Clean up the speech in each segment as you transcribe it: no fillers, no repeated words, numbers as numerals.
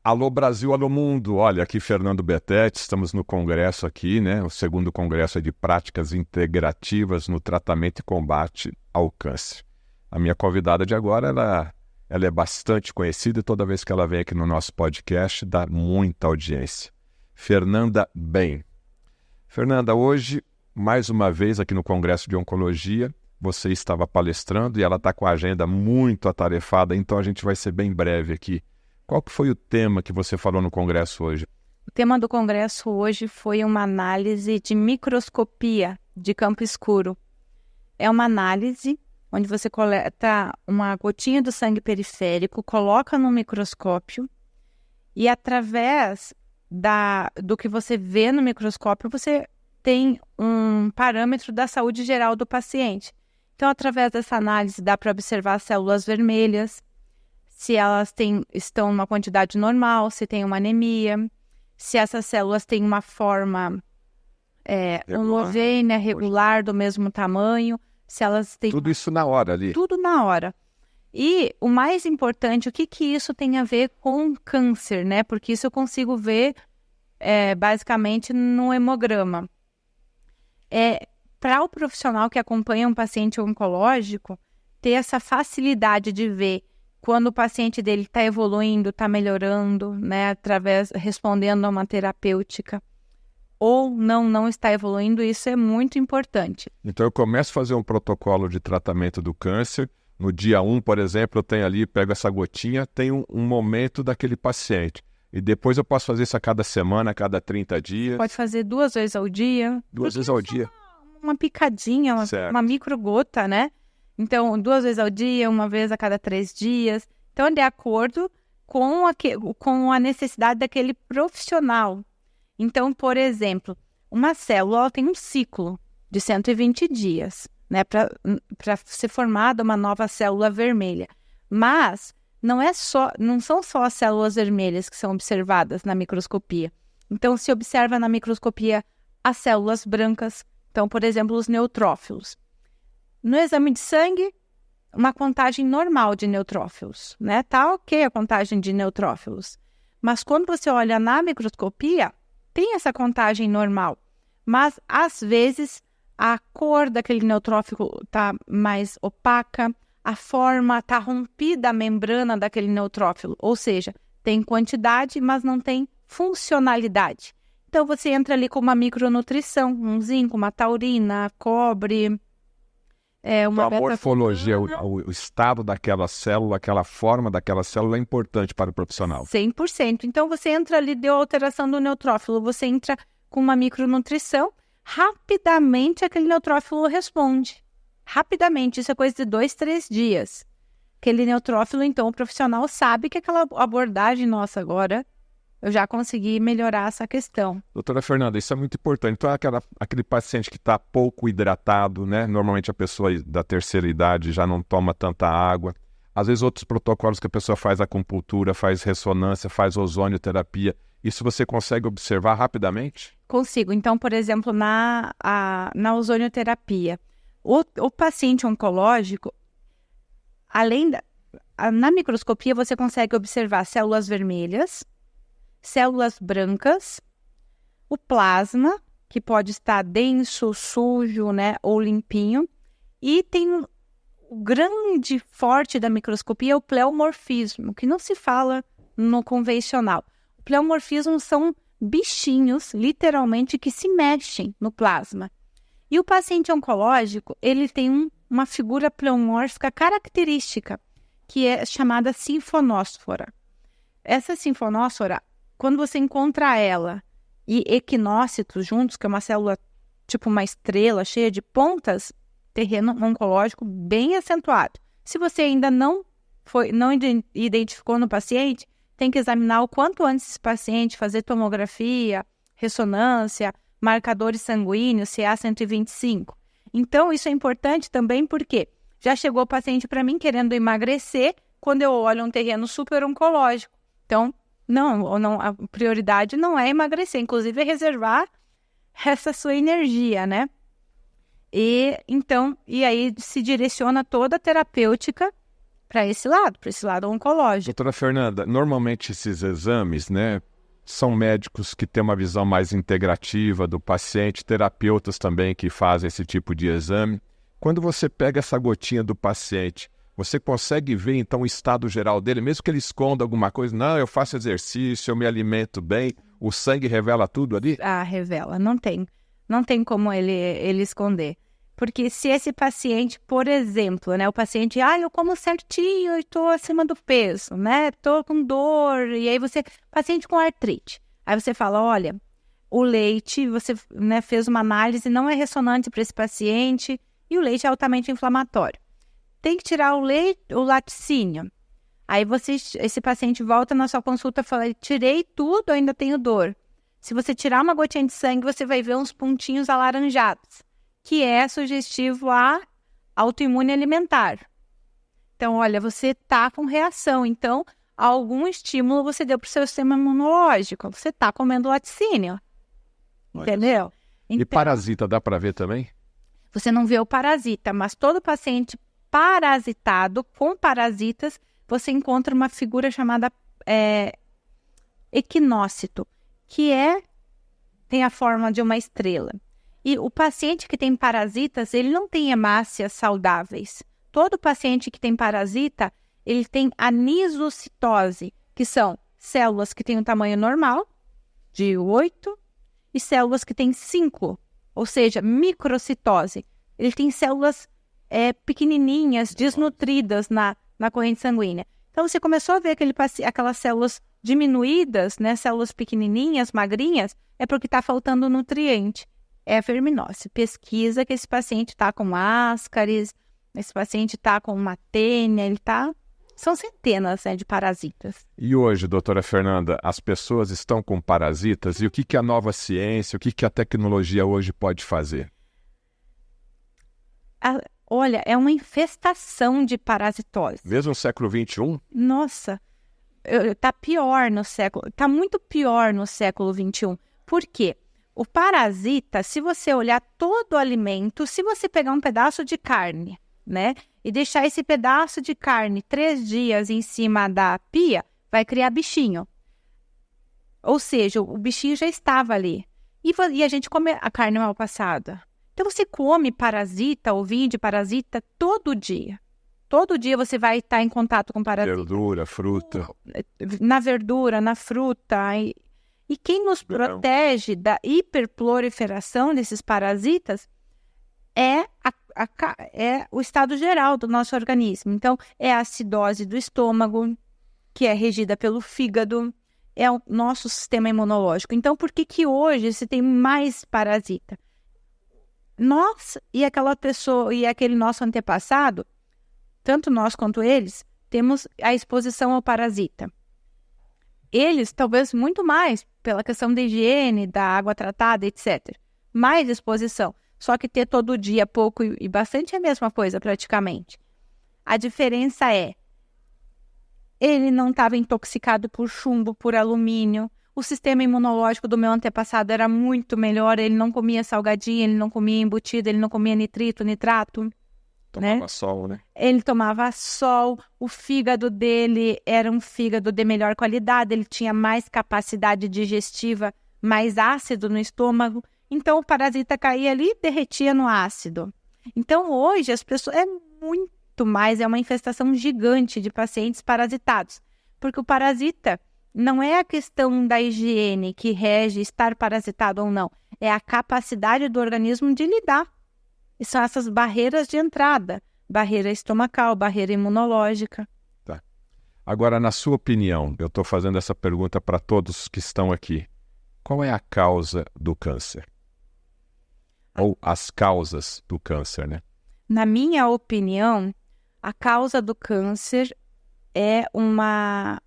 Alô Brasil, alô mundo, olha, aqui Fernando Betete, estamos no congresso aqui, né, o segundo congresso de práticas integrativas no tratamento e combate ao câncer. A minha convidada de agora, ela é bastante conhecida e toda vez que ela vem aqui no nosso podcast, dá muita audiência. Fernanda Bem. Fernanda, hoje, mais uma vez aqui no Congresso de Oncologia, você estava palestrando e ela está com a agenda muito atarefada, então a gente vai ser bem breve aqui. Qual que foi o tema que você falou no congresso hoje? O tema do congresso hoje foi uma análise de microscopia de campo escuro. É uma análise onde você coleta uma gotinha do sangue periférico, coloca no microscópio e através do que você vê no microscópio, você tem um parâmetro da saúde geral do paciente. Então, através dessa análise, dá para observar as células vermelhas, se elas estão numa quantidade normal, se tem uma anemia, se essas células têm uma forma homogênea, regular, do mesmo tamanho, se elas têm... Tudo isso na hora ali? Tudo na hora. E o mais importante, o que isso tem a ver com câncer, né? Porque isso eu consigo ver basicamente no hemograma. Para o profissional que acompanha um paciente oncológico, ter essa facilidade de ver quando o paciente dele está evoluindo, está melhorando, né, respondendo a uma terapêutica, ou não está evoluindo, isso é muito importante. Então eu começo a fazer um protocolo de tratamento do câncer, no dia 1, por exemplo, eu tenho ali, pego essa gotinha, tenho um momento daquele paciente, e depois eu posso fazer isso a cada semana, a cada 30 dias? Pode fazer 2 vezes ao dia. 2 vezes ao dia? Uma picadinha, uma microgota, né? Então, 2 vezes ao dia, 1 vez a cada 3 dias. Então, de acordo com a necessidade daquele profissional. Então, por exemplo, uma célula tem um ciclo de 120 dias, né, para ser formada uma nova célula vermelha. Mas não são só as células vermelhas que são observadas na microscopia. Então, se observa na microscopia as células brancas. Então, por exemplo, os neutrófilos. No exame de sangue, uma contagem normal de neutrófilos, né? Tá ok a contagem de neutrófilos. Mas quando você olha na microscopia, tem essa contagem normal. Mas, às vezes, a cor daquele neutrófilo está mais opaca, a forma está rompida a membrana daquele neutrófilo. Ou seja, tem quantidade, mas não tem funcionalidade. Então, você entra ali com uma micronutrição, um zinco, uma taurina, cobre... A morfologia, o estado daquela célula, aquela forma daquela célula é importante para o profissional. 100%. Então, você entra ali, deu alteração do neutrófilo, você entra com uma micronutrição, rapidamente aquele neutrófilo responde. Rapidamente, isso é coisa de 2, 3 dias. Aquele neutrófilo, então, o profissional sabe que aquela abordagem nossa agora, eu já consegui melhorar essa questão. Doutora Fernanda, isso é muito importante. Então, aquele paciente que está pouco hidratado, né? Normalmente a pessoa da terceira idade já não toma tanta água. Às vezes outros protocolos que a pessoa faz acupuntura, faz ressonância, faz ozonioterapia. Isso você consegue observar rapidamente? Consigo. Então, por exemplo, na ozonioterapia, o paciente oncológico, na microscopia você consegue observar células vermelhas, células brancas, o plasma, que pode estar denso, sujo, né, ou limpinho, e tem o grande forte da microscopia, o pleomorfismo, que não se fala no convencional. O pleomorfismo são bichinhos, literalmente, que se mexem no plasma. E o paciente oncológico, ele tem uma figura pleomórfica característica, que é chamada sinfonósfora. Essa sinfonósfora, quando você encontra ela e equinócitos juntos, que é uma célula tipo uma estrela cheia de pontas, terreno oncológico bem acentuado. Se você ainda não identificou no paciente, tem que examinar o quanto antes esse paciente, fazer tomografia, ressonância, marcadores sanguíneos, CA-125. Então, isso é importante também porque já chegou o paciente para mim querendo emagrecer quando eu olho um terreno super oncológico. Então, não, a prioridade não é emagrecer, inclusive é reservar essa sua energia, né? E aí se direciona toda a terapêutica para esse lado oncológico. Doutora Fernanda, normalmente esses exames, né, são médicos que têm uma visão mais integrativa do paciente, terapeutas também que fazem esse tipo de exame. Quando você pega essa gotinha do paciente, você consegue ver então o estado geral dele, mesmo que ele esconda alguma coisa? Não, eu faço exercício, eu me alimento bem, o sangue revela tudo ali? Ah, revela, não tem como ele esconder. Porque se esse paciente, por exemplo, né, o paciente, eu como certinho, eu estou acima do peso, né, estou com dor, e aí paciente com artrite, aí você fala, olha, o leite, você, né, fez uma análise, não é ressonante para esse paciente, e o leite é altamente inflamatório. Tem que tirar o laticínio. Aí esse paciente volta na sua consulta e fala, tirei tudo, ainda tenho dor. Se você tirar uma gotinha de sangue, você vai ver uns pontinhos alaranjados, que é sugestivo a autoimune alimentar. Então, olha, você está com reação. Então, algum estímulo você deu para o seu sistema imunológico. Você está comendo laticínio. Entendeu? E parasita, dá para ver também? Você não vê o parasita, mas todo paciente parasitado, com parasitas, você encontra uma figura chamada equinócito, que tem a forma de uma estrela. E o paciente que tem parasitas, ele não tem hemácias saudáveis. Todo paciente que tem parasita, ele tem anisocitose, que são células que têm um tamanho normal, de 8, e células que têm 5, ou seja, microcitose. Ele tem células pequenininhas, desnutridas na corrente sanguínea. Então, você começou a ver aquelas células diminuídas, né, células pequenininhas, magrinhas, é porque está faltando nutriente. É a verminose. Pesquisa que esse paciente está com ascaris, esse paciente está com uma tênia, são centenas, né, de parasitas. E hoje, doutora Fernanda, as pessoas estão com parasitas e o que a nova ciência, o que a tecnologia hoje pode fazer? Olha, é uma infestação de parasitose. Mesmo no século XXI? Nossa, está muito pior no século XXI. Por quê? O parasita, se você olhar todo o alimento, se você pegar um pedaço de carne, né, e deixar esse pedaço de carne 3 dias em cima da pia, vai criar bichinho. Ou seja, o bichinho já estava ali. E a gente come a carne mal passada. Então, você come parasita, ovinho de parasita, todo dia. Todo dia você vai estar em contato com parasita. Verdura, fruta. Na verdura, na fruta. E quem nos protege da hiperproliferação desses parasitas é o estado geral do nosso organismo. Então, é a acidose do estômago, que é regida pelo fígado, é o nosso sistema imunológico. Então, por que hoje se tem mais parasita? Nós e aquela pessoa e aquele nosso antepassado, tanto nós quanto eles, temos a exposição ao parasita. Eles, talvez muito mais, pela questão da higiene, da água tratada, etc. Mais exposição. Só que ter todo dia pouco e bastante é a mesma coisa, praticamente. A diferença é, ele não estava intoxicado por chumbo, por alumínio. O sistema imunológico do meu antepassado era muito melhor. Ele não comia salgadinho, ele não comia embutido, ele não comia nitrito, nitrato. Tomava sol, né? Ele tomava sol, o fígado dele era um fígado de melhor qualidade, ele tinha mais capacidade digestiva, mais ácido no estômago. Então, o parasita caía ali e derretia no ácido. Então, hoje, as pessoas... É muito mais, é uma infestação gigante de pacientes parasitados. Porque o parasita não é a questão da higiene que rege estar parasitado ou não. É a capacidade do organismo de lidar. E são essas barreiras de entrada. Barreira estomacal, barreira imunológica. Tá. Agora, na sua opinião, eu estou fazendo essa pergunta para todos que estão aqui. Qual é a causa do câncer? Ou as causas do câncer, né? Na minha opinião, a causa do câncer é uma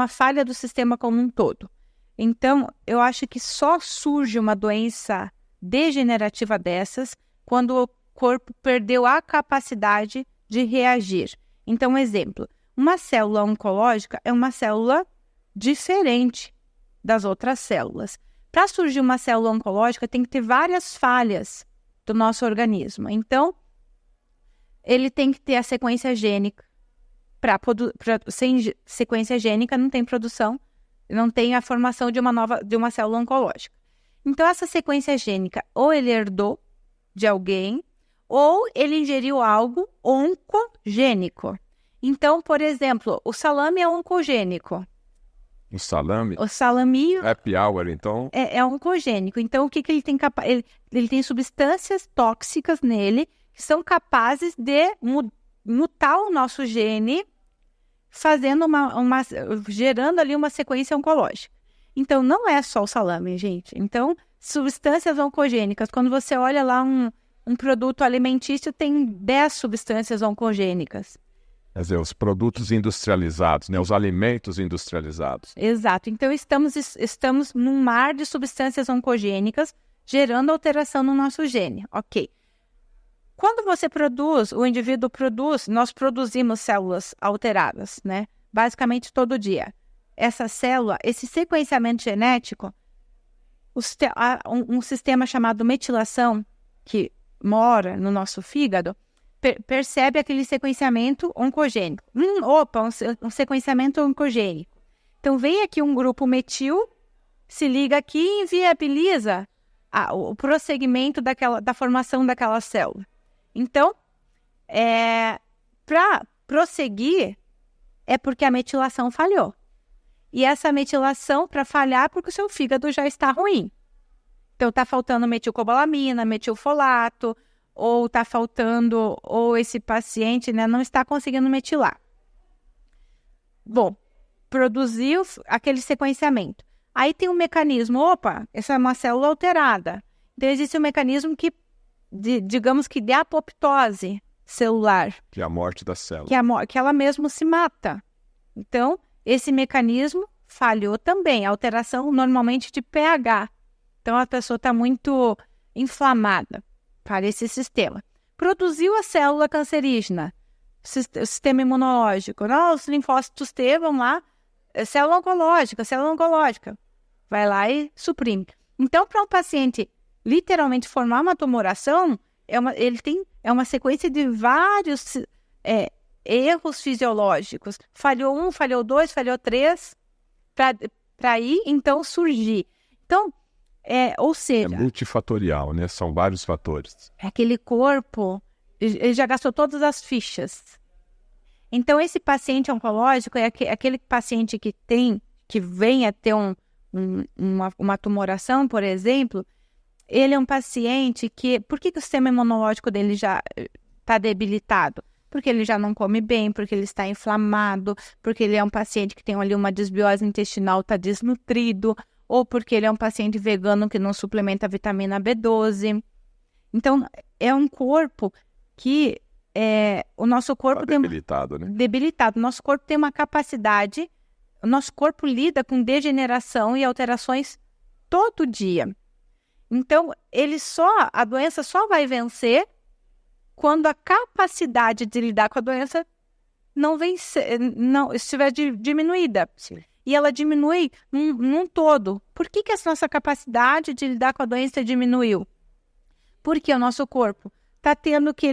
falha do sistema como um todo. Então, eu acho que só surge uma doença degenerativa dessas quando o corpo perdeu a capacidade de reagir. Então, exemplo, uma célula oncológica é uma célula diferente das outras células. Para surgir uma célula oncológica, tem que ter várias falhas do nosso organismo. Então, ele tem que ter a sequência gênica. Sem sequência gênica não tem produção, não tem a formação de uma célula oncológica. Então, essa sequência gênica, ou ele herdou de alguém, ou ele ingeriu algo oncogênico. Então, por exemplo, o salame é oncogênico. O salame? O salame happy hour, então? É oncogênico. Então, o que ele tem ele tem substâncias tóxicas nele que são capazes de mutar o nosso gene, fazendo gerando ali uma sequência oncológica. Então, não é só o salame, gente. Então, substâncias oncogênicas. Quando você olha lá um produto alimentício, tem 10 substâncias oncogênicas. Quer dizer, os produtos industrializados, né? Os alimentos industrializados. Exato. Então, estamos num mar de substâncias oncogênicas gerando alteração no nosso gene. Ok. Quando você produz, o indivíduo produz, nós produzimos células alteradas, né? Basicamente todo dia. Essa célula, esse sequenciamento genético, um sistema chamado metilação, que mora no nosso fígado, percebe aquele sequenciamento oncogênico. Um sequenciamento oncogênico. Então, vem aqui um grupo metil, se liga aqui e inviabiliza o prosseguimento da formação daquela célula. Então, para prosseguir, é porque a metilação falhou. E essa metilação, para falhar, porque o seu fígado já está ruim. Então, está faltando metilcobalamina, metilfolato, ou está faltando, ou esse paciente, né, não está conseguindo metilar. Bom, produziu aquele sequenciamento. Aí tem um mecanismo, essa é uma célula alterada. Então, existe um mecanismo que, digamos que de apoptose celular. Que é a morte da célula. Que ela mesmo se mata. Então, esse mecanismo falhou também. Alteração normalmente de pH. Então, a pessoa está muito inflamada para esse sistema. Produziu a célula cancerígena, o sistema imunológico. Os linfócitos T vão lá, célula oncológica. Vai lá e suprime. Então, para um paciente literalmente formar uma tumoração, é uma sequência de vários erros fisiológicos. Falhou 1, falhou 2, falhou 3, para aí, então, surgir. Então, ou seja... É multifatorial, né? São vários fatores. Aquele corpo, ele já gastou todas as fichas. Então, esse paciente oncológico é aquele paciente que vem a ter uma tumoração, por exemplo. Ele é um paciente que... Por que o sistema imunológico dele já está debilitado? Porque ele já não come bem, porque ele está inflamado, porque ele é um paciente que tem ali uma desbiose intestinal, está desnutrido, ou porque ele é um paciente vegano que não suplementa a vitamina B12. Então, é um corpo que o nosso corpo tem... Debilitado, né? Debilitado. O nosso corpo tem uma capacidade... O nosso corpo lida com degeneração e alterações todo dia. Então, a doença só vai vencer quando a capacidade de lidar com a doença não estiver diminuída. Sim. E ela diminui num todo. Por que a nossa capacidade de lidar com a doença diminuiu? Porque o nosso corpo está tendo que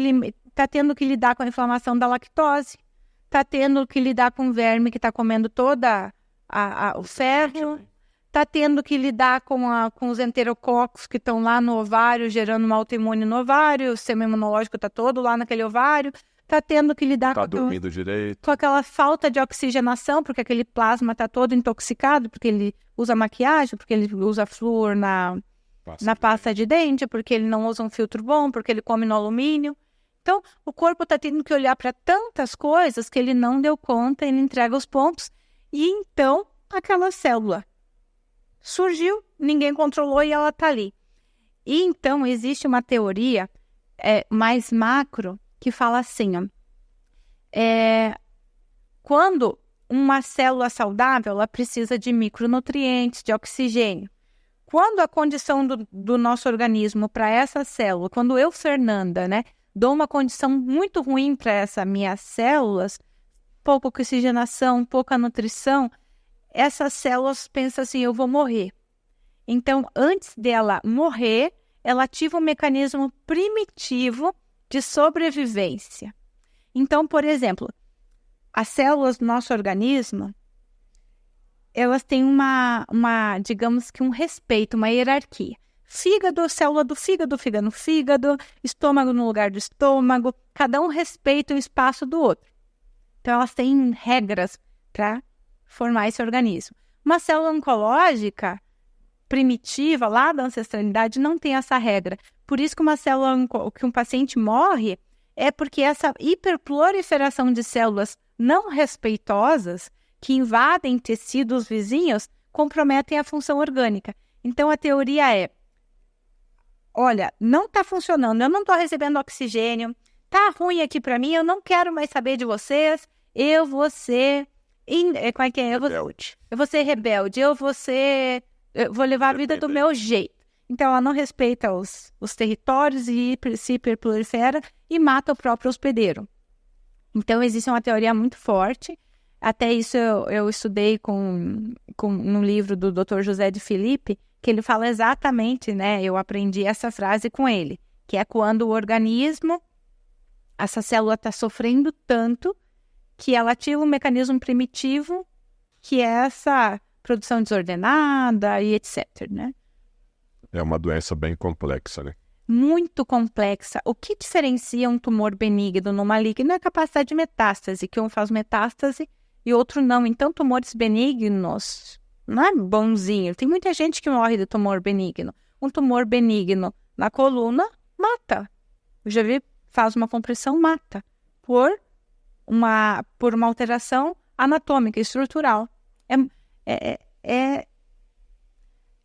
lidar com a inflamação da lactose, está tendo que lidar com o verme que está comendo toda o ferro, está tendo que lidar com os enterococos que estão lá no ovário, gerando uma autoimune no ovário, o sistema imunológico está todo lá naquele ovário, está tendo que lidar dormindo direito, com aquela falta de oxigenação, porque aquele plasma está todo intoxicado, porque ele usa maquiagem, porque ele usa flúor na pasta de dente, porque ele não usa um filtro bom, porque ele come no alumínio. Então, o corpo está tendo que olhar para tantas coisas que ele não deu conta, ele entrega os pontos, e então aquela célula surgiu, ninguém controlou e ela está ali. E então existe uma teoria mais macro que fala assim, quando uma célula saudável, ela precisa de micronutrientes, de oxigênio. Quando a condição do nosso organismo para essa célula, quando eu, Fernanda, né, dou uma condição muito ruim para essas minhas células, pouca oxigenação, pouca nutrição, essas células pensam assim, eu vou morrer. Então, antes dela morrer, ela ativa um mecanismo primitivo de sobrevivência. Então, por exemplo, as células do nosso organismo, elas têm digamos que um respeito, uma hierarquia. Fígado, célula do fígado fica no fígado, estômago no lugar do estômago, cada um respeita o espaço do outro. Então, elas têm regras para formar esse organismo. Uma célula oncológica primitiva, lá da ancestralidade, não tem essa regra. Por isso que que um paciente morre é porque essa hiperproliferação de células não respeitosas que invadem tecidos vizinhos comprometem a função orgânica. Então, a teoria é, olha, não está funcionando, eu não estou recebendo oxigênio, está ruim aqui para mim, eu não quero mais saber de vocês, eu vou ser... Como é que é? Eu vou ser rebelde, eu vou levar a vida do meu jeito. Então, ela não respeita os territórios e se hiperprolifera e mata o próprio hospedeiro. Então, existe uma teoria muito forte. Até isso eu estudei no livro do Dr. José de Filipe, que ele fala exatamente, né? Eu aprendi essa frase com ele, que é quando o organismo, essa célula está sofrendo tanto que ela ativa um mecanismo primitivo, que é essa produção desordenada e etc, né? É uma doença bem complexa, né? Muito complexa. O que diferencia um tumor benigno no maligno é a capacidade de metástase, que um faz metástase e outro não. Então, tumores benignos não é bonzinho. Tem muita gente que morre de tumor benigno. Um tumor benigno na coluna mata. Eu já vi, faz uma compressão, mata. Por uma alteração anatômica, estrutural.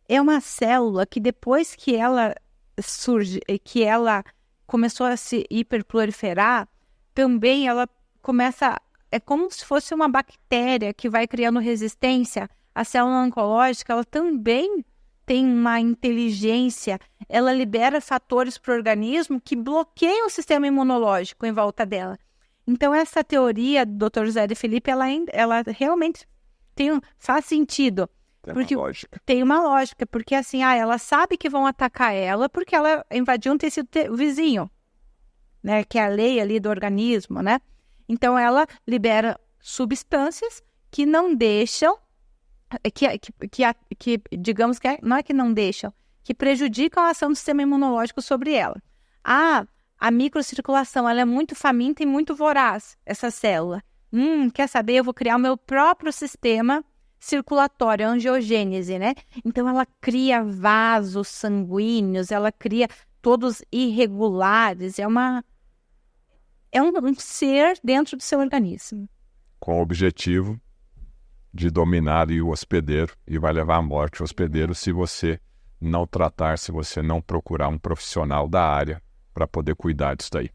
É uma célula que depois que ela surge, que ela começou a se hiperproliferar, também ela começa, é como se fosse uma bactéria que vai criando resistência. A célula oncológica, ela também tem uma inteligência, ela libera fatores para o organismo que bloqueiam o sistema imunológico em volta dela. Então, essa teoria do Dr. José de Filipe, ela realmente faz sentido. Tem uma lógica, porque assim, ela sabe que vão atacar ela porque ela invadiu um tecido vizinho, né? Que é a lei ali do organismo, né? Então, ela libera substâncias que não deixam, digamos que não é que não deixam, que prejudicam a ação do sistema imunológico sobre ela. A microcirculação, ela é muito faminta e muito voraz, essa célula. Quer saber? Eu vou criar o meu próprio sistema circulatório, angiogênese, né? Então, ela cria vasos sanguíneos, ela cria todos irregulares, é um ser dentro do seu organismo. Com o objetivo de dominar o hospedeiro e vai levar à morte o hospedeiro se você não tratar, se você não procurar um profissional da área para poder cuidar disso daí.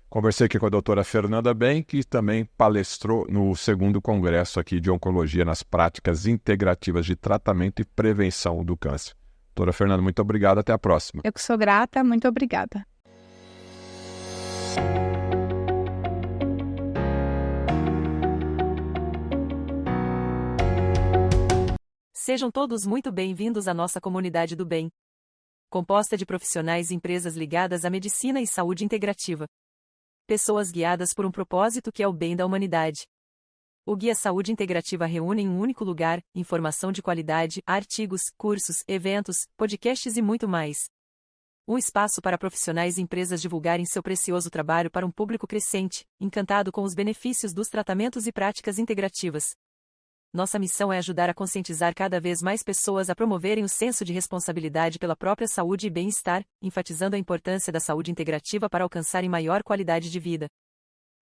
Conversei aqui com a doutora Fernanda Ben, que também palestrou no 2º Congresso aqui de Oncologia nas Práticas Integrativas de Tratamento e Prevenção do Câncer. Doutora Fernanda, muito obrigado, até a próxima. Eu que sou grata, muito obrigada. Sejam todos muito bem-vindos à nossa comunidade do bem, composta de profissionais e empresas ligadas à medicina e saúde integrativa. Pessoas guiadas por um propósito que é o bem da humanidade. O Guia Saúde Integrativa reúne em um único lugar informação de qualidade, artigos, cursos, eventos, podcasts e muito mais. Um espaço para profissionais e empresas divulgarem seu precioso trabalho para um público crescente, encantado com os benefícios dos tratamentos e práticas integrativas. Nossa missão é ajudar a conscientizar cada vez mais pessoas a promoverem o senso de responsabilidade pela própria saúde e bem-estar, enfatizando a importância da saúde integrativa para alcançarem maior qualidade de vida.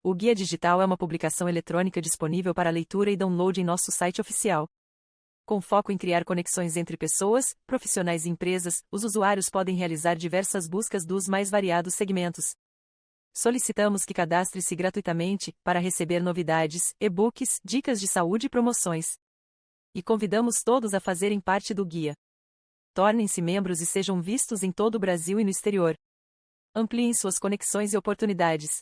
O Guia Digital é uma publicação eletrônica disponível para leitura e download em nosso site oficial. Com foco em criar conexões entre pessoas, profissionais e empresas, os usuários podem realizar diversas buscas dos mais variados segmentos. Solicitamos que cadastre-se gratuitamente para receber novidades, e-books, dicas de saúde e promoções. E convidamos todos a fazerem parte do guia. Tornem-se membros e sejam vistos em todo o Brasil e no exterior. Ampliem suas conexões e oportunidades.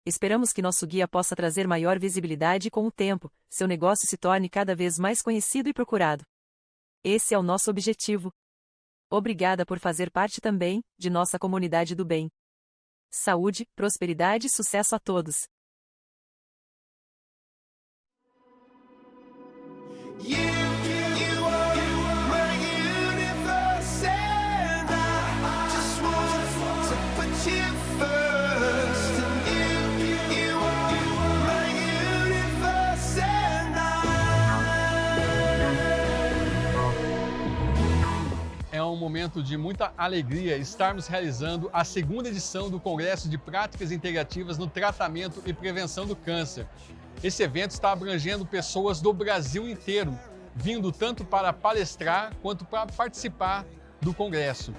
Esperamos que nosso guia possa trazer maior visibilidade e, com o tempo, seu negócio se torne cada vez mais conhecido e procurado. Esse é o nosso objetivo. Obrigada por fazer parte também de nossa comunidade do bem. Saúde, prosperidade e sucesso a todos. É um momento de muita alegria estarmos realizando a segunda edição do Congresso de Práticas Integrativas no Tratamento e Prevenção do Câncer. Esse evento está abrangendo pessoas do Brasil inteiro, vindo tanto para palestrar quanto para participar do Congresso.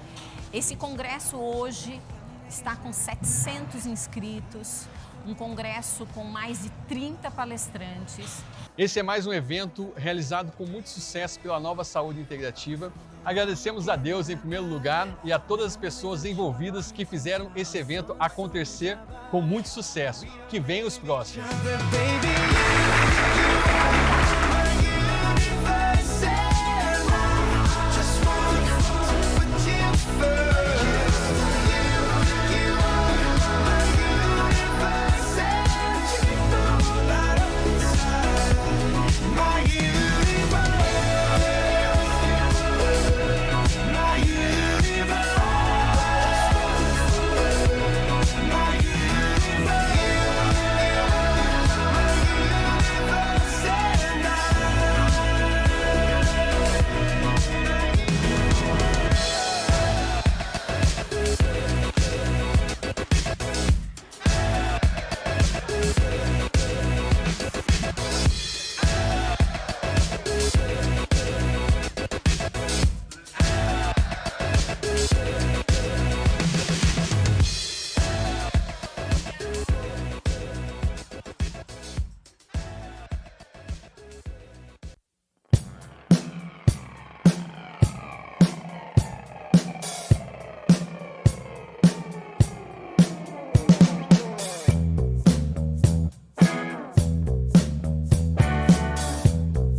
Esse Congresso hoje está com 700 inscritos, um congresso com mais de 30 palestrantes. Esse é mais um evento realizado com muito sucesso pela Nova Saúde Integrativa. Agradecemos a Deus em primeiro lugar e a todas as pessoas envolvidas que fizeram esse evento acontecer com muito sucesso. Que venham os próximos.